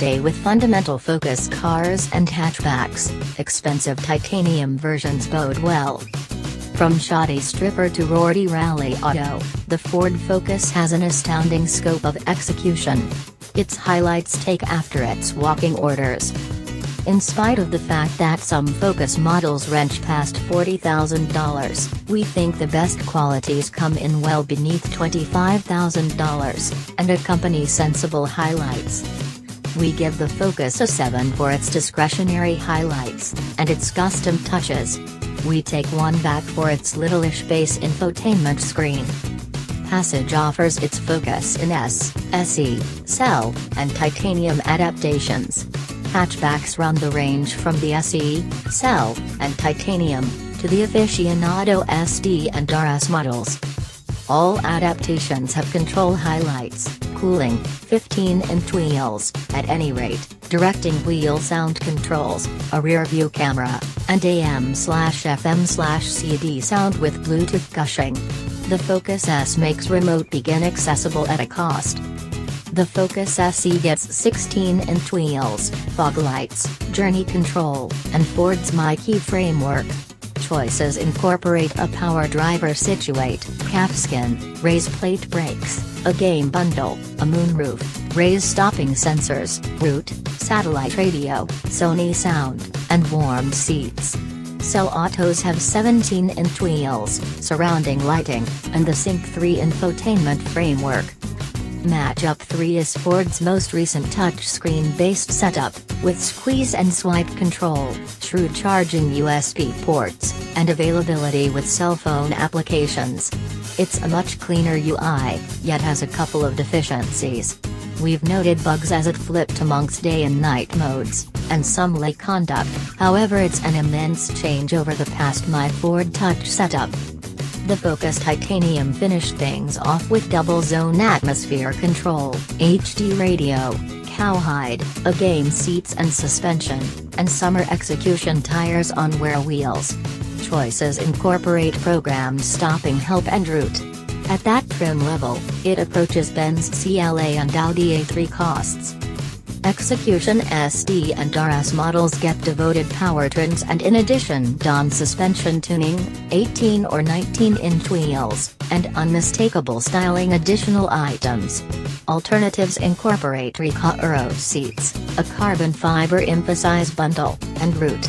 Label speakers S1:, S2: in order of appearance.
S1: mainstay with fundamental focus cars and hatchbacks. Expensive titanium versions bode well. From shoddy stripper to rorty rally auto, the Ford Focus has an astounding scope of execution. Its highlights take after its walking orders. In spite of the fact that some Focus models wrench past $40,000, we think the best qualities come in well beneath $25,000, and accompany sensible highlights. We give the Focus a 7 for its discretionary highlights, and its custom touches. We take 1 back for its littleish base infotainment screen. Passage offers its Focus in S, SE, Cell, and titanium adaptations. Hatchbacks run the range from the SE, Cell, and titanium, to the aficionado SD and RS models. All adaptations have control highlights, cooling, 15-inch wheels, at any rate, directing wheel sound controls, a rear-view camera, and AM/FM/CD sound with Bluetooth gushing. The Focus S makes remote begin accessible at a cost. The Focus SE gets 16-inch wheels, fog lights, journey control, and Ford's MyKey framework. Choices incorporate a power driver situate, calfskin, raised plate brakes, a game bundle, a moonroof, raised stopping sensors, route, satellite radio, Sony sound, and warmed seats. Cell Autos have 17-inch wheels, surrounding lighting, and the Sync 3 infotainment framework. Matchup 3 is Ford's most recent touchscreen-based setup, with squeeze and swipe control, shrewd charging USB ports, and availability with cell phone applications. It's a much cleaner UI, yet has a couple of deficiencies. We've noted bugs as it flipped amongst day and night modes, and some late conduct, however it's an immense change over the past My Ford Touch setup. The Focus titanium finished things off with double-zone atmosphere control, HD radio, cowhide, game seats and suspension, and summer execution tires on wear wheels. Choices incorporate programmed stopping help and route. At that trim level, it approaches Benz CLA and Audi A3 costs. Execution SD and RS models get devoted powertrains and in addition don suspension tuning, 18 or 19-inch wheels, and unmistakable styling additional items. Alternatives incorporate Recaro seats, a carbon fiber emphasized bundle, and route.